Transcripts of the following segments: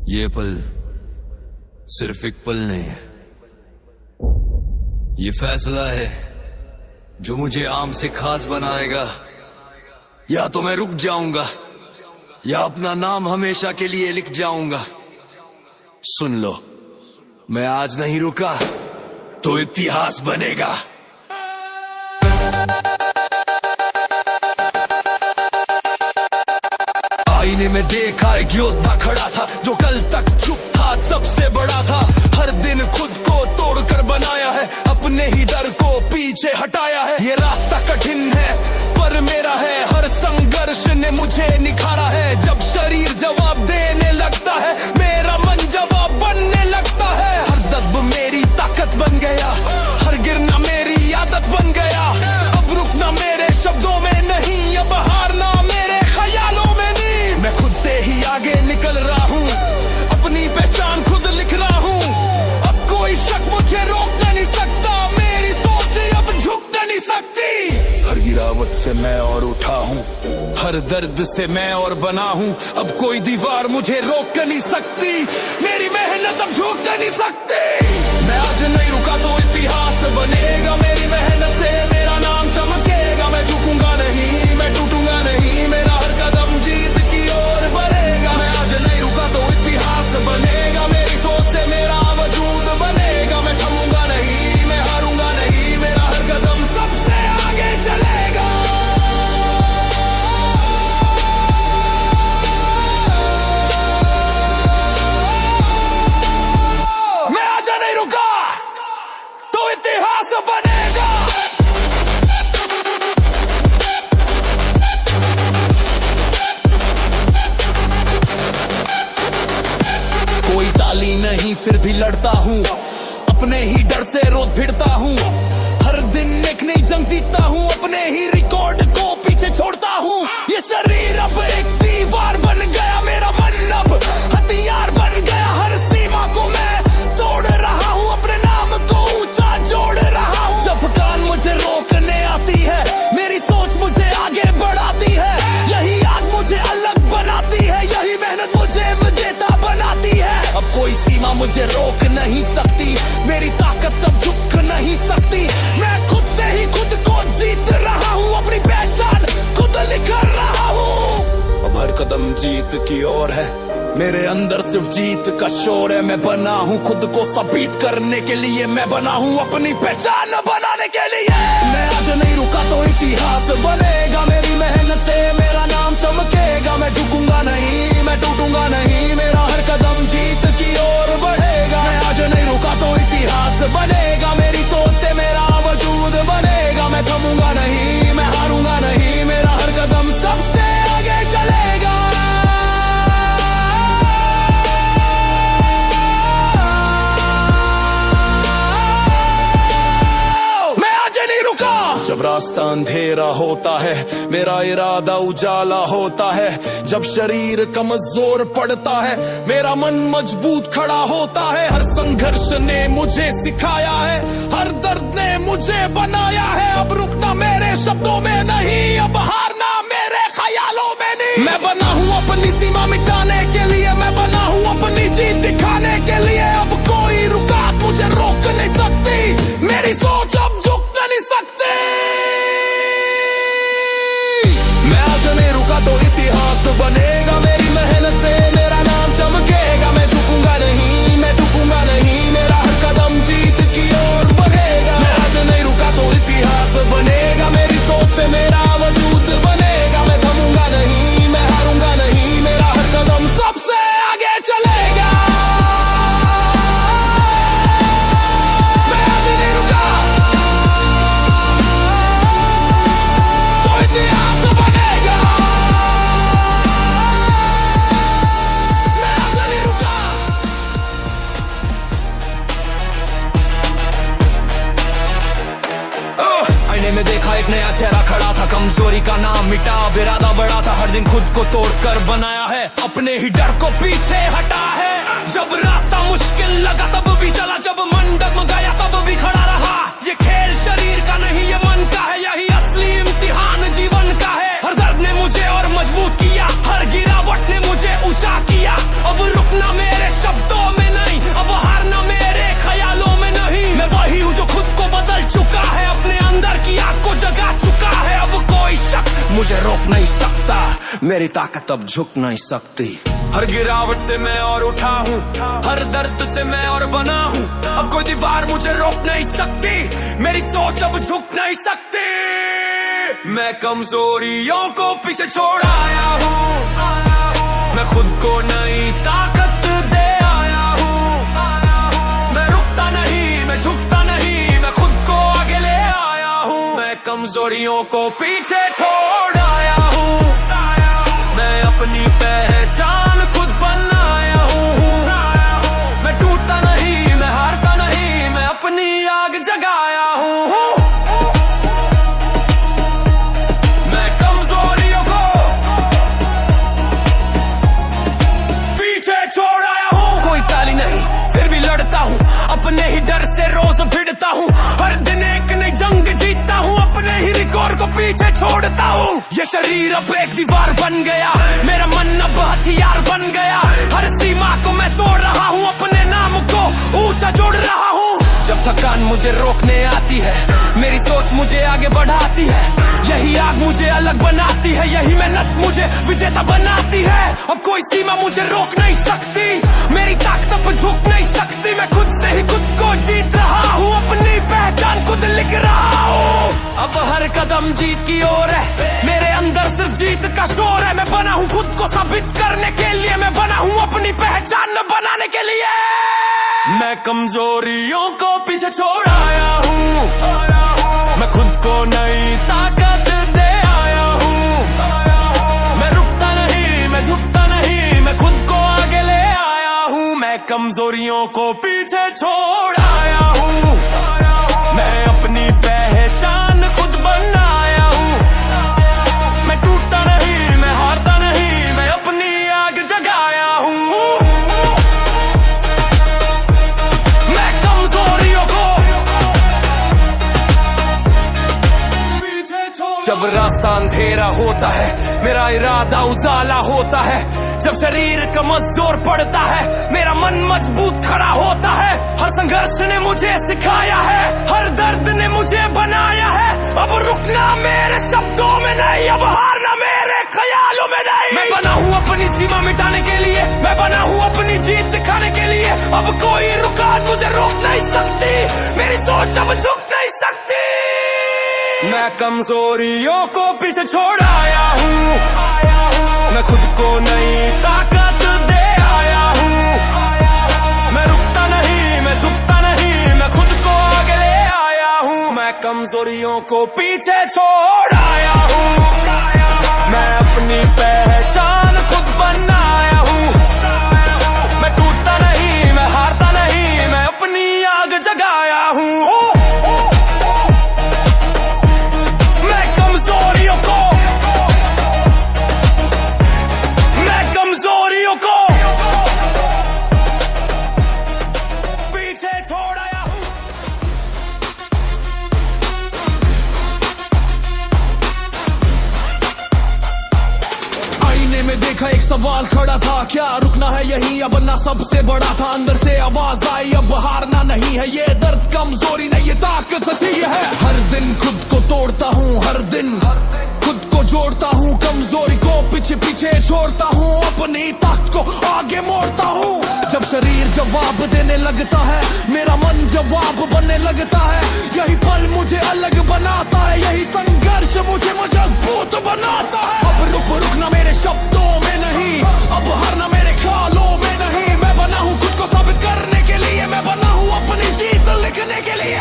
ये पल सिर्फ एक पल नहीं है, ये फैसला है जो मुझे आम से खास बनाएगा। या तो मैं रुक जाऊंगा या अपना नाम हमेशा के लिए लिख जाऊंगा। सुन लो, मैं आज नहीं रुका तो इतिहास बनेगा। आईने में देखा एक योद्धा खड़ा था जो कल तक चुप था, सबसे बड़ा था। हर दिन खुद को तोड़कर बनाया है, अपने ही डर को पीछे हटाया है। ये रास्ता कठिन है पर मेरा है, हर संघर्ष ने मुझे निखारा है। जब शरीर जवाब देने लगता है, मेरा मन जवाब बनने लगता है। हर दर्द मेरी ताकत बन गया, हर गिरना मेरी आदत बन गया। अब रुकना मेरे शब्दों में नहीं, अब हारना मेरे ख्यालों में नहीं। मैं खुद से ही आगे निकल रहा हूँ, अपनी पहचान खुद लिख रहा हूँ। अब कोई शक मुझे रोक नहीं सकता, मेरी सोच अब झुक नहीं सकती। हर गिरावट से मैं और उठा हूँ, हर दर्द से मैं और बना हूँ। अब कोई दीवार मुझे रोक नहीं सकती, मेरी मेहनत अब झुक नहीं सकती। मैं आज नहीं रुका तो इतिहास बनेगा, मेरी मेहनत से मेरा नाम चमकेगा। मैं झुकूंगा नहीं, मैं टूटूंगा नहीं, मेरा हर कदम जीत की ओर बढ़ेगा। मैं आज नहीं रुका तो इतिहास बनेगा, मेरी सोच से मेरा वजूद बनेगा। मैं थमूंगा नहीं, मैं हारूंगा नहीं, मेरा हर कदम सबसे आगे चलेगा। मैं आज नहीं रुका तो इतिहास बनेगा। कोई ताली नहीं फिर भी लड़ता हूँ, अपने ही डर से रोज भिड़ता हूँ। हर दिन एक नई जंग जीतता हूँ, अपने ही रिकॉर्ड को पीछे छोड़ता हूँ। ये शरीर अब एक दीवार बन गया, मेरा मन अब हथियार बन गया। हर सीमा को मैं तोड़ रहा हूँ, अपने नाम को ऊंचा जोड़ रहा हूँ। जब कान मुझे रोकने आती है, मेरी सोच मुझे आगे बढ़ाती है। यही आग मुझे अलग बनाती है, यही मेहनत मुझे विजेता बनाती है। अब कोई सीमा मुझे रोक नहीं सकती, मेरी ताकत अब झुक नहीं सकती। मैं खुद से ही खुद को जीत रहा हूँ, अपनी पहचान खुद लिख रहा हूँ। अब हर कदम जीत की ओर है, मेरे अंदर सिर्फ जीत का शोर है। मैं बना हूँ खुद को साबित करने के लिए, मैं बना हूँ अपनी पहचान बनाने के लिए। मैं आज नहीं रुका तो इतिहास बनेगा, मेरी मेहनत से मेरा नाम चमकेगा। मैं झुकूंगा नहीं, मैं टूटूंगा नहीं, मेरा हर कदम जीत की ओर बढ़ेगा। मैं आज नहीं रुका तो इतिहास बनेगा, मेरी सोच से मेरा वजूद बनेगा। मैं थमूंगा नहीं, मैं हारूंगा नहीं, मेरा हर कदम सबसे आगे चलेगा। जब रास्ता अंधेरा होता है, मेरा इरादा उजाला होता है। जब शरीर कमजोर पड़ता है, मेरा मन मजबूत खड़ा होता है। हर संघर्ष ने मुझे सिखाया है, हर दर्द ने मुझे बनाया है। अब रुकना मेरे शब्दों में नहीं, अब हारना मेरे ख्यालों में नहीं। मैं बना हूँ अपनी सीमा मिटाने के लिए, मैं बना हूँ अपनी जीत दिखाने के लिए। अब कोई रुकावट मुझे रोक नहीं सकती, मेरी सोच अब झुक नहीं सकती। मैं आज नहीं रुका तो इतिहास बनेगा, मेरी मेहनत से मेरा नाम चमकेगा। मैं झुकूंगा नहीं, मैं टूटूंगा नहीं, मेरा हर कदम जीत की ओर बढ़ेगा। मैं आज नहीं रुका तो इतिहास बनेगा, मेरी सोच से मेरा वजूद बनेगा। मैं थमूंगा नहीं, मैं हारूंगा नहीं, मेरा हर कदम सबसे आगे चलेगा। मैं आज नहीं रुका तो इतिहास बनेगा। मैं आज नहीं रुका। आईने में देखा एक नया चेहरा खड़ा था, कमजोरी का नाम मिटा, अब इरादा बड़ा था। हर दिन खुद को तोड़कर बनाया है, अपने ही डर को पीछे हटा है। जब रास्ता मुश्किल लगा तब भी चला, जब मन डगमगाया तब भी खड़ा रहा। ये खेल शरीर का नहीं, ये मन का है, यही असली इम्तिहान जीवन का है। हर दर्द ने मुझे और मजबूत किया, हर गिरावट ने मुझे ऊंचा किया। अब रुकना मेरे मेरी ताकत अब झुक नहीं सकती। हर गिरावट से मैं और उठा हूँ, हर दर्द से मैं और बना हूँ। अब कोई दीवार मुझे रोक नहीं सकती, मेरी सोच अब झुक नहीं सकती। मैं कमजोरियों को पीछे छोड़ आया हूँ, मैं खुद को नई ताकत दे आया हूँ। मैं रुकता नहीं, मैं झुकता नहीं, मैं खुद को आगे ले आया हूँ। मैं कमजोरियों को पीछे छोड़ आया हूँ, मैं अपनी पहचान खुद बनाया हूँ। मैं टूटता नहीं, मैं हारता नहीं, मैं अपनी आग जगाया हूँ। मैं कमजोरियों को पीछे छोड़ आया हूँ। कोई ताली नहीं, फिर भी लड़ता हूँ, अपने ही डर से रोज भिड़ता हूँ। हर दिन एक नई जंग जीतता हूँ, अपने ही रिकॉर्ड को पीछे छोड़ता हूँ। ये शरीर अब एक दीवार बन गया, मेरा मन अब हथियार बन गया। हर सीमा को मैं तोड़ रहा हूँ, अपने नाम को ऊंचा जोड़ रहा हूँ। जब थकान मुझे रोकने आती है, मेरी सोच मुझे आगे बढ़ाती है। यही आग मुझे अलग बनाती है, यही मेहनत मुझे विजेता बनाती है। अब कोई सीमा मुझे रोक नहीं सकती, मेरी ताकत अब झुक नहीं सकती। मैं खुद से ही खुद को जीत रहा हूँ, अपनी पहचान खुद लिख रहा हूँ। अब हर कदम जीत की ओर है, मेरे अंदर सिर्फ जीत का शोर है। मैं बना हूँ खुद को साबित करने के लिए, मैं बना हूँ अपनी पहचान बनाने के लिए। मैं कमजोरियों को पीछे छोड़ आया हूँ, मैं खुद को नई ताकत दे आया हूँ। मैं रुकता नहीं, मैं झुकता नहीं, मैं खुद को आगे ले आया हूँ। मैं कमजोरियों को पीछे छोड़ आया हूँ, मैं अपनी पहचान खुद बनाया हूँ। मैं टूटता नहीं, मैं हारता नहीं, मैं अपनी आग जगाया हूँ। मैं कमजोरियों को पीछे छोड़। जब रास्ता अंधेरा होता है, मेरा इरादा उजाला होता है। जब शरीर कमजोर पड़ता है, मेरा मन मजबूत खड़ा होता है। हर संघर्ष ने मुझे सिखाया है, हर दर्द ने मुझे बनाया है। अब रुकना मेरे शब्दों में नहीं, अब हारना मेरे ख्यालों में नहीं। मैं बना हूँ अपनी सीमा मिटाने के लिए, मैं बना हूँ अपनी जीत दिखाने के लिए। अब कोई रुकावट मुझे रोक नहीं सकती, मेरी सोच अब झुक नहीं सकती। मैं कमजोरियों को पीछे छोड़ आया हूँ, मैं खुद को नई ताकत दे आया हूँ। मैं रुकता नहीं, मैं झुकता नहीं, मैं खुद को आगे ले आया हूँ। मैं कमजोरियों को पीछे छोड़ आया हूँ, मैं अपनी पहचान खुद बनाया हूँ। मैं टूटता नहीं, मैं हारता नहीं, मैं अपनी आग जगाया हूँ। मैं कमजोरियों को पीछे छोड़ आया हूँ। आईने में देखा एक सवाल खड़ा था, क्या रुकना है यही अब ना सबसे बड़ा था। अंदर से आवाज आई, अब हारना नहीं है ये दर्द कमजोरी नहीं, ये ताकत सही है। हर दिन खुद को तोड़ता हूँ, हर दिन खुद को जोड़ता हूँ। कमजोरी को पीछे पीछे छोड़ता हूँ, अपनी ताकत को आगे मोड़ता हूँ। जब शरीर जवाब देने लगता है, मेरा मन जवाब बनने लगता है। यही पल मुझे अलग बनाता है, यही संघर्ष मुझे मजबूत बनाता है। अब रुकना मेरे शब्दों में नहीं, अब हारना मेरे ख्यालों में नहीं। मैं बना हूँ खुद को साबित करने के लिए, मैं बना हूँ अपनी जीत लिखने के लिए।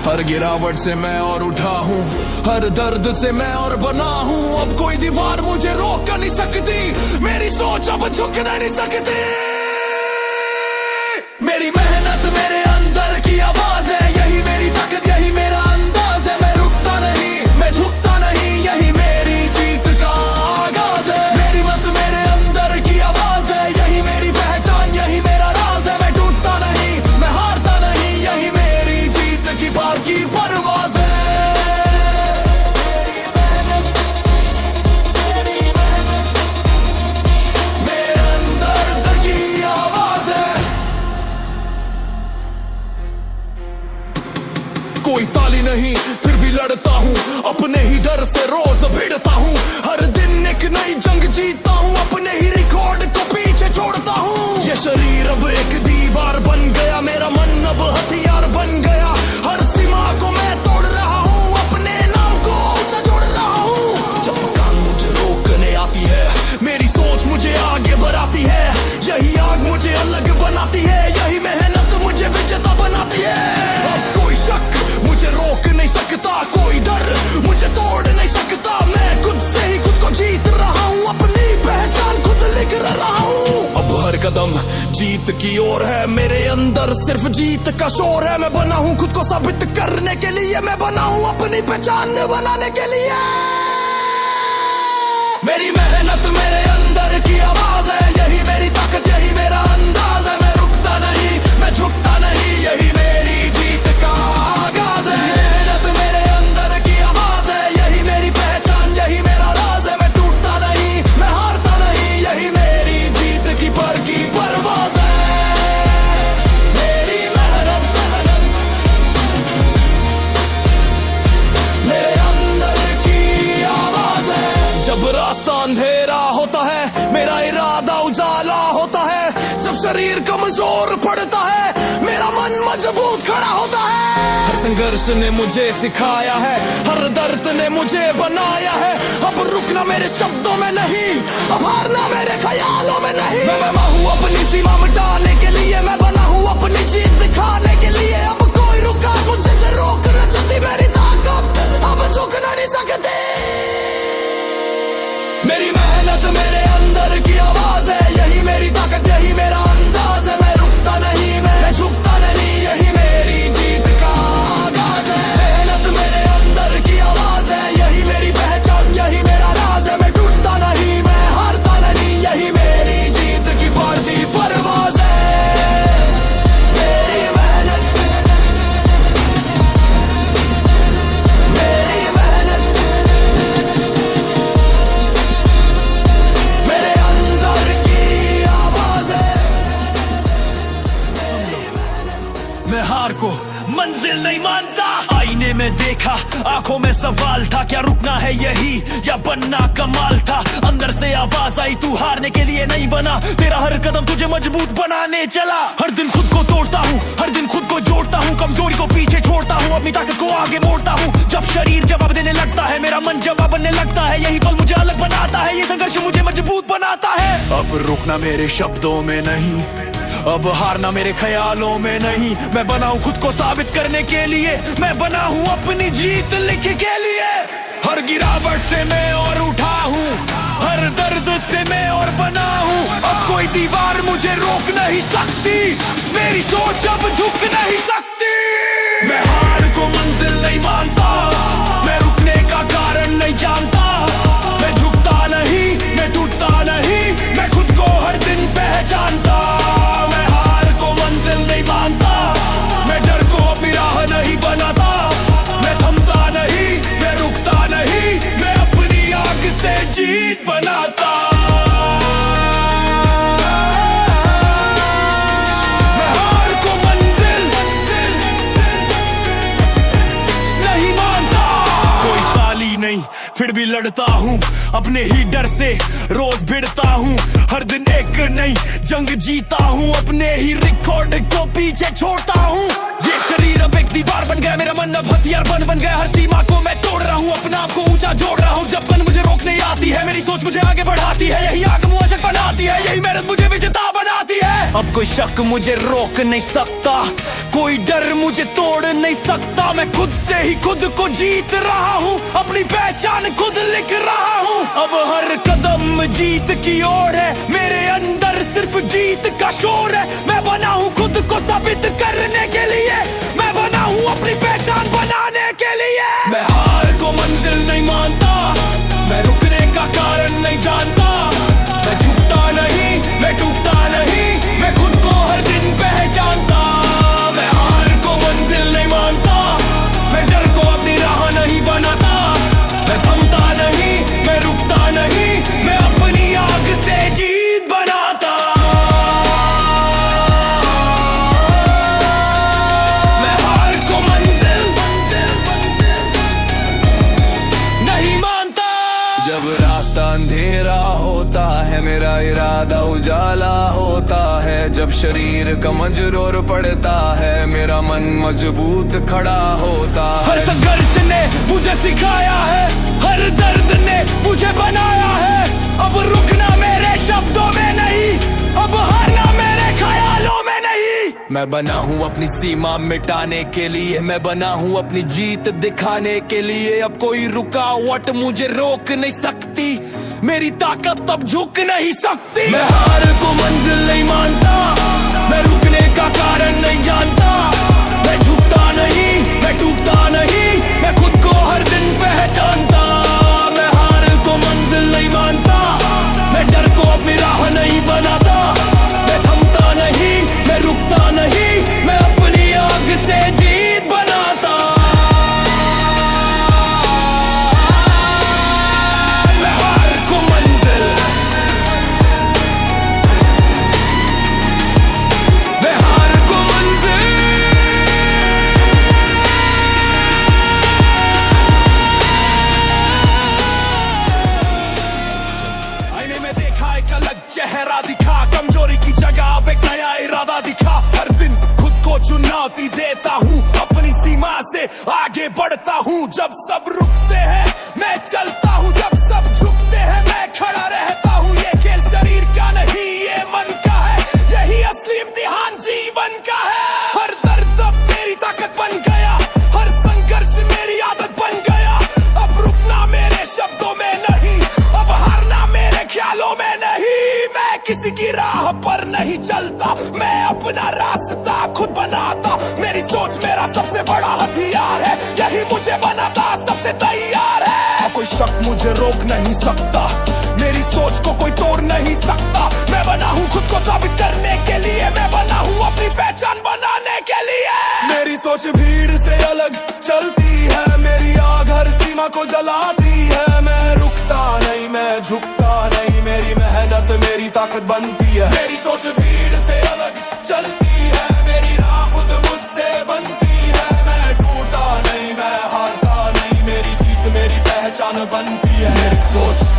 हर गिरावट से मैं और उठा हूँ, हर दर्द से मैं और बना हूँ। अब कोई दीवार मुझे रोक नहीं सकती, मेरी सोच अब झुक नहीं सकती। मेरी मेहनत मेरे अंदर की आवाज है, यही मेरी ताकत, यही मेरा अंदाज है। मैं रुकता नहीं, मैं झुकता नहीं, यही मेरी जीत का आगाज है। मेरी मत मेरे अंदर की आवाज है, यही मेरी पहचान, यही मेरा राज है। मैं टूटता नहीं, मैं हारता नहीं, यही मेरी जीत की बाकी परवाज है। मेरे अंदर की आवाज है। कोई ताली नहीं, फिर भी लड़ता हूँ, अपने ही डर से रोज भिड़ता हूँ। हर दिन एक नई जंग जीतता हूँ, अपने ही रिकॉर्ड को पीछे छोड़ता हूँ। ये शरीर अब एक दीवार बन गया, मेरा मन अब हथियार बन गया। हर सीमा को मैं तोड़ रहा हूँ, अपने नाम को ऊंचा जोड़ रहा हूँ। जब कान मुझे रोकने आती है, मेरी सोच मुझे आगे बढ़ाती है। यही आग मुझे अलग बनाती है, यही मेहनत मुझे विजेता बनाती है। अब कोई शक मुझे रोक नहीं सकता, कोई डर मुझे तोड़ नहीं सकता। मैं खुद से ही खुद को जीत रहा हूँ, अपनी पहचान खुद लिख रहा हूँ। अब हर कदम जीत की ओर है, मेरे अंदर सिर्फ जीत का शोर है। मैं बना हूँ खुद को साबित करने के लिए, मैं बना हूँ अपनी पहचान बनाने के लिए। मेरी मेहनत मेरे अंदर की आवाज है, यही मेरी ताकत, यही मेरा अंदाज है। मैं रुकता नहीं, मैं झुकता नहीं, यही मेरी जीत का आगाज है। मेहनत मेरे अंदर की आवाज है, यही मेरी पहचान, यही मेरा राज है। मैं टूटता नहीं, मैं हारता नहीं, यही मेरी जीत की परवाज है। मेरी मेहनत मेरे अंदर की आवाज है। जब रास्ता अंधेरा होता है, मेरा इरादा उजाला होता है। जब शरीर कमजोर पड़ता है, मेरा मन मजबूत खड़ा होता है। हर संघर्ष ने मुझे सिखाया है, हर दर्द ने मुझे बनाया है। अब रुकना मेरे शब्दों में नहीं, अब हारना मेरे ख्यालों में नहीं। मैं बना हूँ अपनी सीमा मिटाने के लिए, मैं बना हूँ अपनी जीत दिखाने के लिए। अब कोई रुका मुझे से रोक न सकती मेरी ताकत, अब झुक नहीं सकती। मेरी मेहनत मेरे अंदर की आवाज है, यही मेरी ताकत, यही मेरा अंदाज है। मैं रुकता नहीं, मैं झुकता नहीं, यही मेरी जीत का आगाज है। मेहनत मेरे अंदर की आवाज है, यही मेरी पहचान, यही मेरा राज है। मैं टूटता नहीं, मैं हारता नहीं, यही मेरी जीत की बढ़ती परवाज है। मेरी मेहनत मेरी मेहनत मेरे अंदर की आवाज है। मैं हार को मंजिल नहीं मानता। आईने में देखा, आंखों में सवाल था, क्या रुकना है यही या बनना कमाल था। अंदर से आवाज आई, तू हारने के लिए नहीं बना, तेरा हर कदम तुझे मजबूत बनाने चला। हर दिन खुद को तोड़ता हूँ, हर दिन खुद को जोड़ता हूँ, कमजोरी को पीछे छोड़ता हूँ, अपनी ताकत को आगे मोड़ता हूँ। जब शरीर जवाब देने लगता है, मेरा मन जवाब बनने लगता है। यही पल मुझे अलग बनाता है, ये संघर्ष मुझे मजबूत बनाता है। अब रुकना मेरे शब्दों में नहीं, अब हारना मेरे ख्यालों में नहीं। मैं बना हूँ खुद को साबित करने के लिए, मैं बना हूँ अपनी जीत लिख के लिए। हर गिरावट से मैं और उठा हूँ, हर दर्द से मैं और बना हूँ। अब कोई दीवार मुझे रोक नहीं सकती, मेरी सोच अब झुक नहीं सकती। मैं हार को मंजिल नहीं मानता, मैं रुकने का कारण नहीं जानता। मैं झुकता नहीं, मैं टूटता नहीं, मैं खुद को हर दिन पहचानता। मैं हार को मंजिल नहीं मानता, मैं डर को अपनी राह नहीं बनाता। मैं थमता नहीं, मैं रुकता नहीं, मैं अपनी आग से जीत बनाता। मैं हार को मंजिल नहीं मानता। कोई ताली नहीं, फिर भी लड़ता हूँ अपने ही डर से, रोज भिड़ता हूँ। हर दिन एक नई जंग जीता हूँ, अपने ही रिकॉर्ड को पीछे छोड़ता हूँ। ये शरीर अब एक दीवार बन गया, मेरा मन अब हथियार बन गया। हर सीमा को मैं तोड़ रहा हूँ, अपना आप को ऊंचा जोड़ रहा हूँ। जब मन मुझे रोकने आती है, मेरी सोच मुझे आगे बढ़ाती है। यही आग मुझे बनाती है, यही मेहनत मुझे विजेता बनाती है। अब कोई शक मुझे रोक नहीं सकता, कोई डर मुझे तोड़ नहीं सकता। मैं खुद से ही खुद को जीत रहा हूँ, अपनी पहचान खुद लिख रहा हूँ। अब हर कदम जीत की ओर है, मेरे अंदर सिर्फ जीत का शोर है। मैं बना हूँ खुद को साबित करने के लिए, मैं बना हूँ अपनी पहचान बनाने के लिए। मैं हार को मंजिल नहीं मानता, मैं रुकने का कारण नहीं जानता। मैं झुकता नहीं, मैं टूटता नहीं, मैं खुद को हर दिन पहचानता। मैं हार को मंजिल नहीं मानता, मैं डर को अपनी राह नहीं बनाता। मैं थमता नहीं, मैं रुकता नहीं, मैं अपनी आग से जीत बनाता। इरादा उजाला होता है, जब शरीर कमजोर पड़ता है मेरा मन मजबूत खड़ा होता है। हर संघर्ष ने मुझे सिखाया है, हर दर्द ने मुझे बनाया है। अब रुकना मेरे शब्दों में नहीं, अब हारना मेरे ख्यालों में नहीं। मैं बना हूँ अपनी सीमा मिटाने के लिए, मैं बना हूँ अपनी जीत दिखाने के लिए। अब कोई रुकावट मुझे रोक नहीं सकती, मेरी ताकत अब झुक नहीं सकती। मैं हार को मंजिल नहीं मानता, मैं रुकने का कारण नहीं जानता। मैं झुकता नहीं, मैं टूटता नहीं, मैं खुद को हर दिन पहचानता। मैं हार को मंजिल नहीं मानता, मैं डर को अपनी राह नहीं बनाता। मैं थमता नहीं, मैं रुकता नहीं, मैं अपनी आग से जीत बनाता। मैं हार को मंजिल, मैं हार को मंजिल। आईने में देखा एक अलग चेहरा दिखा, कमजोरी की जगह अब एक नया इरादा दिखा। हर दिन खुद को चुनौती देता हूँ, अपनी सीमा से आगे बढ़ता हूँ। जब सब रुकते हैं मैं चलता हूँ, जब सब झुकते हैं मैं खड़ा रहता हूँ। ये खेल शरीर का नहीं, ये मन का है, यही असली इम्तिहान जीवन का है। हर दर्द अब मेरी ताकत बन गया, हर संघर्ष मेरी आदत बन गया। अब रुकना मेरे शब्दों में नहीं, अब हारना मेरे ख्यालों में नहीं। मैं किसी की राह पर नहीं चलता, मैं अपना रास्ता खुद बनाता। मेरी सोच मेरा सबसे बड़ा हथियार है, यही मुझे बनाता सबसे तैयार है। कोई शक मुझे रोक नहीं सकता, मेरी सोच को कोई तोड़ नहीं सकता। मैं बना हूँ खुद को साबित करने के लिए, मैं बना हूँ अपनी पहचान बनाने के लिए। मेरी सोच भीड़ से अलग चलती है, मेरी आग हर सीमा को जलाती है। मैं रुकता नहीं, मैं झुकता नहीं, मेरी मेहनत मेरी ताकत बनती है। मेरी सोच भीड़ से अलग चलती है, मेरी राह खुद मुझसे बनती है। मैं टूटा नहीं, मैं हारता नहीं, मेरी जीत मेरी पहचान बनती है। मेरी सोच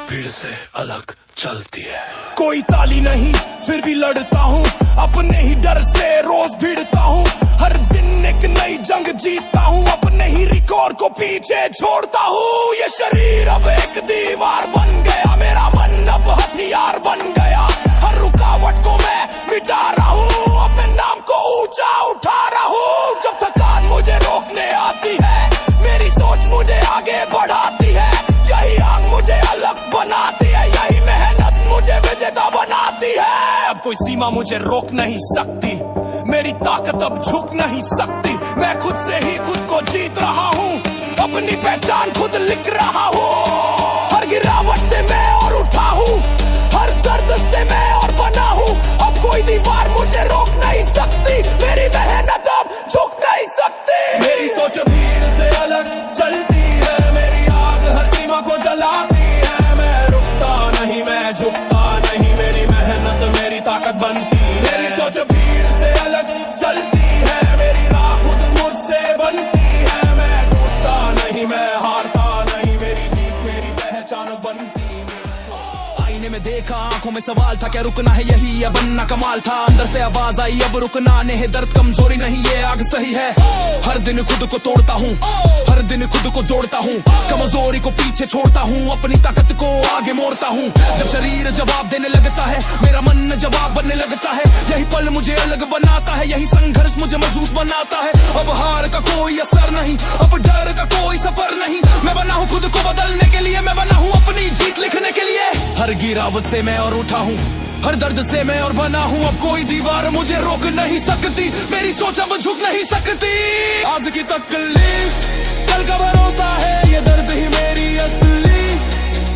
भीड़ से अलग चलती है। कोई ताली नहीं फिर भी लड़ता हूँ, अपने ही डर से रोज भिड़ता हूँ। हर दिन एक नई जंग जीतता हूँ, अपने ही रिकॉर्ड को पीछे छोड़ता हूँ। ये शरीर अब एक दीवार बन गया, मेरा मन अब हथियार बन गया। हर रुकावट को मैं मिटा रहा हूँ, अपने नाम को ऊंचा उठा रहा हूँ। जब थकान मुझे रोकने आती है, मेरी सोच मुझे आगे बढ़ाती है। यही आग मुझे अलग बनाती है, यही मेहनत मुझे विजेता बनाती है। अब कोई सीमा मुझे रोक नहीं सकती, मेरी ताकत अब झुक नहीं सकती। मैं खुद से ही खुद को जीत रहा हूँ, अपनी पहचान खुद लिख रहा हूँ। हर गिरावट से मैं और उठा हूँ, हर दर्द से मैं और बना हूँ। अब कोई दीवार मुझे रोक नहीं सकती, मेरी मेहनत अब झुक नहीं सकती। मेरी सोच भीड़ से अलग चलती है, मेरी आग हर सीमा को जलाती है। मैं रुकता नहीं, मैं झुकता नहीं, मेरी मेहनत मेरी ताकत बनती है। मेरी सोच भीड़ से अलग चलती है, मेरी राह खुद मुझसे बनती है। मैं टूटता नहीं, मैं हारता नहीं, मेरी जीत मेरी पहचान बनती है। आईने में देखा, आंखों में सवाल था, क्या रुकना है यही या बनना कमाल था। अंदर से आवाज आई, अब रुकना नहीं है, दर्द कमजोरी नहीं, ये आग सही है। हर दिन खुद को तोड़ता हूँ, हर दिन खुद को जोड़ता हूँ, कमजोरी को पीछे छोड़ता हूँ, अपनी ताकत को आगे मोड़ता हूँ। जब शरीर जवाब देने लगता है, मेरा मन जवाब बनने लगता है। यही पल मुझे अलग बनाता है, यही संघर्ष मुझे मजबूत बनाता है। अब हार का कोई असर नहीं, अब डर का कोई सफर नहीं। मैं बना हूँ खुद को बदलने के लिए, मैं बना हूँ अपनी जीत लिखने के लिए। हर गिरावट से मैं और उठा हूँ, हर दर्द से मैं और बना हूँ। अब कोई दीवार मुझे रोक नहीं सकती, मेरी सोच अब झुक नहीं सकती। आज की तकलीफ कल का भरोसा है, ये दर्द ही मेरी असली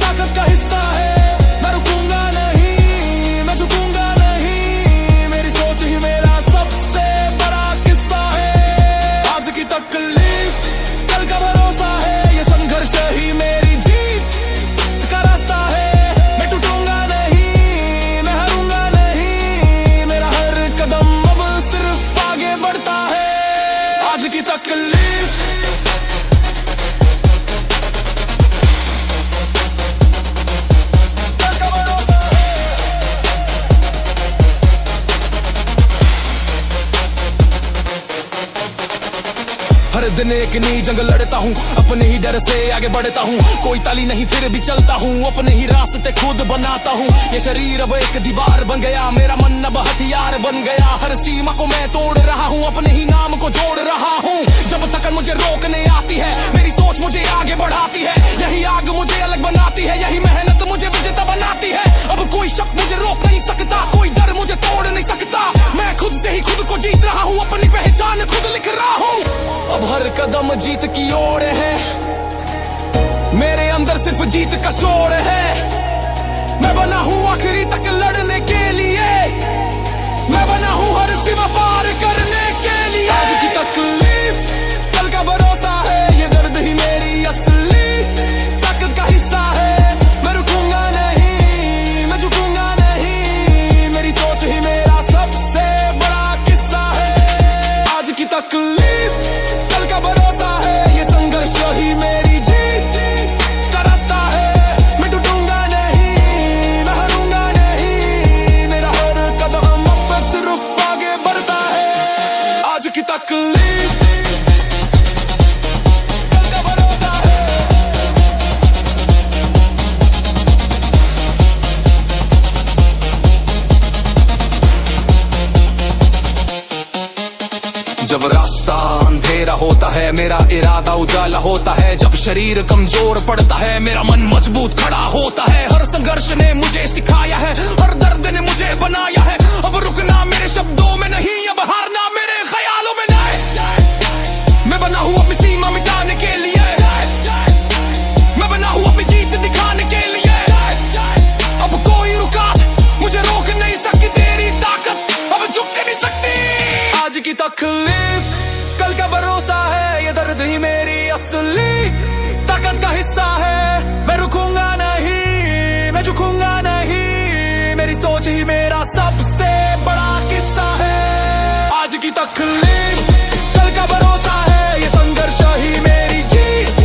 ताकत का हिस्सा है। मैं रुकूंगा नहीं, मैं झुकूंगा नहीं, मेरी सोच ही मेरा सबसे बड़ा किस्सा है। आज की तकलीफ कल का भरोसा है, ये संघर्ष ही मेरी जीत का रास्ता है। मैं टूटूंगा नहीं, मैं हारूंगा नहीं, मेरा हर कदम अब सिर्फ आगे बढ़ता है। आज की तकलीफ दिन एक नई जंग लड़ता हूँ, अपने ही डर से आगे बढ़ता हूँ। कोई ताली नहीं फिर भी चलता हूँ, अपने ही रास्ते खुद बनाता हूँ। ये शरीर अब एक दीवार बन गया, मेरा मन अब हथियार बन गया। हर सीमा को मैं तोड़ रहा हूँ, अपने ही नाम को जोड़ रहा हूँ। जब तक मुझे रोकने आती है, मेरी सोच मुझे आगे बढ़ाती है। यही आग मुझे अलग बनाती है, यही मेहनत मुझे विजेता बनाती है। अब कोई शक मुझे रोक नहीं सकता, कोई डर मुझे तोड़ नहीं सकता। मैं खुद से ही खुद को जीत रहा हूँ, अपनी पहचान खुद लिख रहा हूँ। अब हर कदम जीत की ओर है, मेरे अंदर सिर्फ जीत का शोर है। मैं बना हूँ आखिरी तक लड़ने के लिए, मैं बना हूँ हर सीमा पार करने के लिए। आज की तकलीफ कल का भरोसा है, ये दर्द ही मेरी असली ताकत का हिस्सा है। मैं रुकूंगा नहीं, मैं झुकूंगा नहीं, मेरी सोच ही मेरा सबसे बड़ा किस्सा है। आज की तकलीफ कल का भरोसा है, ये संघर्ष ही मेरी जीत का रास्ता है। मैं टूटूंगा नहीं, मैं हारूंगा नहीं, मेरा हर कदम अब सिर्फ आगे बढ़ता है। आज की तकलीफ कल का भरोसा है। जब रास्ता अंधेरा होता है, मेरा इरादा उजाला होता है। जब शरीर कमजोर पड़ता है, मेरा मन मजबूत खड़ा होता है। हर संघर्ष ने मुझे सिखाया है, हर दर्द ने मुझे बनाया है। अब रुकना मेरे शब्दों में नहीं, अब हारना मेरे ख्यालों में नहीं। मैं बना हूँ अपनी सीमा मिटाने के लिए, मैं बना हूँ अपनी जीत दिखाने के लिए। अब कोई रुकावट मुझे रोक नहीं सकती, तेरी ताकत अब झुक नहीं सकती। आज की तकलीफ कल का भरोसा है, ये दर्द ही मेरी असली ताकत का हिस्सा है। मैं रुकूंगा नहीं, मैं झुकूंगा नहीं, मेरी सोच ही मेरा सबसे बड़ा किस्सा है। आज की तकलीफ कल का भरोसा है, ये संघर्ष ही मेरी जीत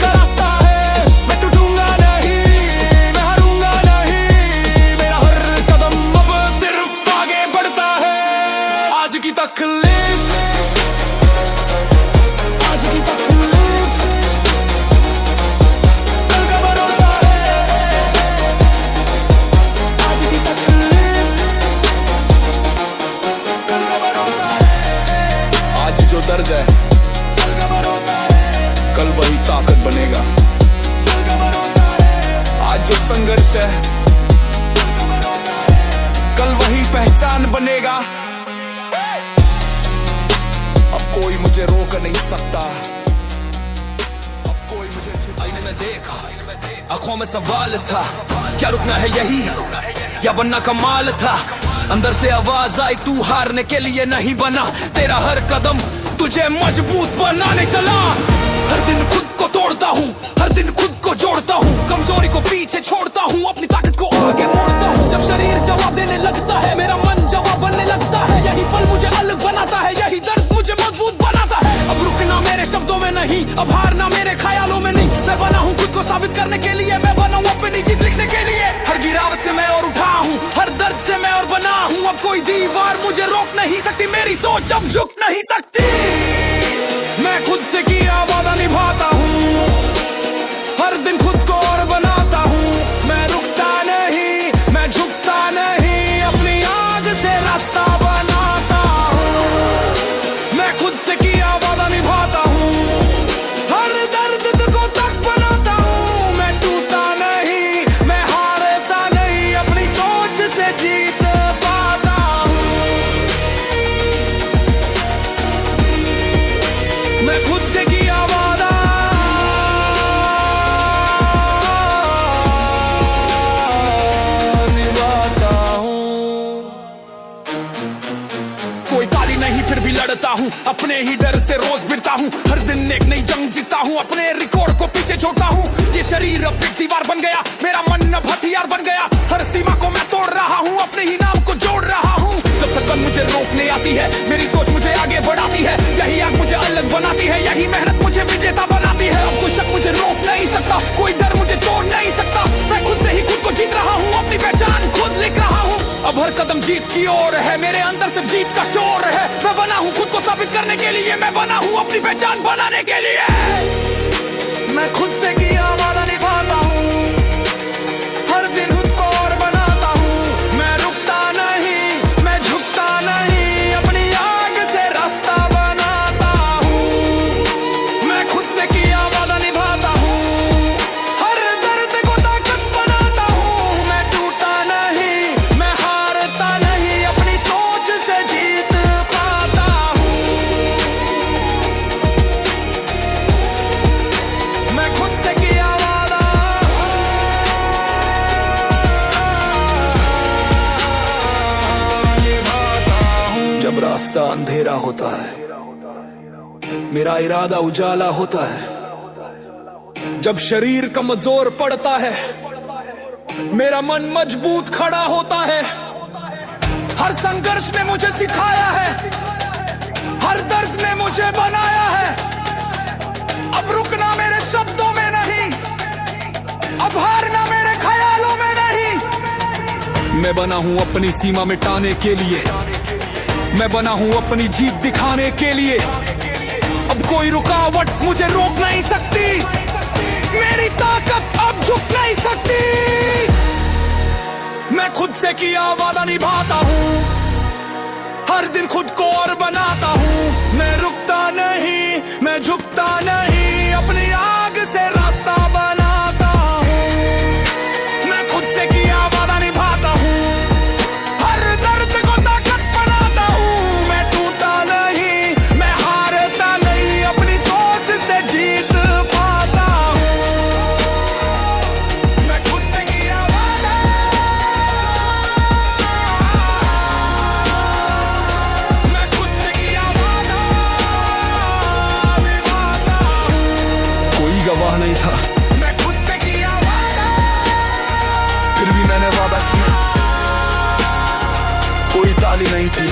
का रास्ता है। मैं टूटूंगा नहीं, मैं हारूंगा नहीं, मेरा हर कदम अब सिर्फ आगे बढ़ता है। आज की तकलीफ, आज की तकलीफ कल का भरोसा है। आज की तकलीफ कल का भरोसा है। आज जो दर्द है कल का भरोसा है, कल वही ताकत बनेगा। कल का भरोसा है। आज जो संघर्ष है कल का भरोसा है, कल वही पहचान बनेगा। अब कोई मुझे रोक नहीं सकता, अब कोई मुझे आईने में देखा, आंखों में सवाल था, क्या रुकना है यही या बनना कमाल था। अंदर से आवाज आई, तू हारने के लिए नहीं बना, तेरा हर कदम तुझे मजबूत बनाने चला। हर दिन खुद को तोड़ता हूँ, हर दिन खुद को जोड़ता हूँ, कमजोरी को पीछे छोड़ता हूँ, अपनी ताकत को आगे मोड़ता हूँ। जब शरीर जवाब देने लगता है, मेरा मन जवाब बनने लगता है। यही पल मुझे अलग बनाता है, यही दर्द मुझे मजबूत बनाता है। अब रुकना मेरे शब्दों में नहीं, अब हारना मेरे ख्यालों में नहीं। मैं बना हूँ खुद को साबित करने के लिए, मैं बना हूँ अपनी जीत लिखने के लिए। हर गिरावट से मैं और उठा हूँ, हर दर्द से मैं और बना हूँ। अब कोई दीवार मुझे रोक नहीं सकती, मेरी सोच अब झुक नहीं सकती। मैं खुद से किया वादा निभाता हूँ, हर दिन खुद को और बनाता हूँ। मैं रुकता नहीं, मैं झुकता नहीं, अपनी आग से रास्ता बनाता हूँ। मैं खुद से किया वादा निभाता हूँ, हर दर्द को तक बनाता हूँ। मैं टूटा नहीं, मैं हारता नहीं, अपनी सोच से जीत पाता हूँ। मैं खुद से किया वादा निभाता हूँ। कोई ताली नहीं फिर भी लड़ता हूँ, अपने ही डर से रोज भिड़ता हूँ। हर दिन एक नई जंग जीता हूँ, अपने रिकॉर्ड को पीछे छोड़ता हूँ। ये शरीर अब एक दीवार बन गया, मेरा मन अब हथियार बन गया। हर सीमा को मैं तोड़ रहा हूँ, अपने ही नाम को जोड़ रहा हूँ। जब तक मुझे रोकने आती है, मेरी सोच मुझे आगे बढ़ाती है। यही आग मुझे अलग बनाती है, यही मेहनत मुझे विजेता बनाती है। अब कोई शक मुझे रोक नहीं सकता, कोई डर मुझे तोड़ नहीं सकता। मैं खुद से ही खुद को जीत रहा हूँ, अपनी पहचान खुद लिख रहा हूँ। अब हर कदम जीत की ओर है, मेरे अंदर सिर्फ जीत का शोर है। मैं बना हूँ खुद को साबित करने के लिए, मैं बना हूँ अपनी पहचान बनाने के लिए। मैं खुद से किया वादा निभाता हूँ, हर दिन खुद को और बनाता हूँ। मैं रुकता नहीं, मैं झुकता नहीं, अपनी आग से रास्ता बनाता हूँ। मैं खुद से किया वादा निभाता हूँ, हर दर्द को ताकत बनाता हूँ। मैं टूटा नहीं, मैं हारता नहीं, अपनी सोच से जीत पाता हूँ। मैं खुद से किया वादा निभाता हूँ। जब रास्ता अंधेरा होता है, मेरा इरादा उजाला होता है। जब शरीर कमजोर पड़ता है, मेरा मन मजबूत खड़ा होता है। हर संघर्ष ने मुझे सिखाया है, हर दर्द ने मुझे बनाया है। अब रुकना मेरे शब्दों में नहीं, अब हारना मेरे ख्यालों में नहीं। मैं बना हूं अपनी सीमा मिटाने के लिए, मैं बना हूं अपनी जीत दिखाने के लिए। अब कोई रुकावट मुझे रोक नहीं सकती, मेरी ताकत अब झुक नहीं सकती। मैं खुद से किया वादा निभाता हूँ, हर दिन खुद को और बनाता हूँ। मैं रुकता नहीं, मैं झुकता नहीं, अपनी आग से रास्ता बनाता हूँ। मैं खुद से किया वादा निभाता हूँ, हर दर्द को ताकत बनाता हूँ। मैं टूटा नहीं, मैं हारता नहीं, अपनी सोच से जीत पाता हूँ। मैं खुद से किया वादा, मैं खुद से किया वादा निभाता हूँ। कोई गवाह नहीं था, मैं खुद से किया वादा, फिर भी मैंने वादा किया। कोई ताली नहीं थी,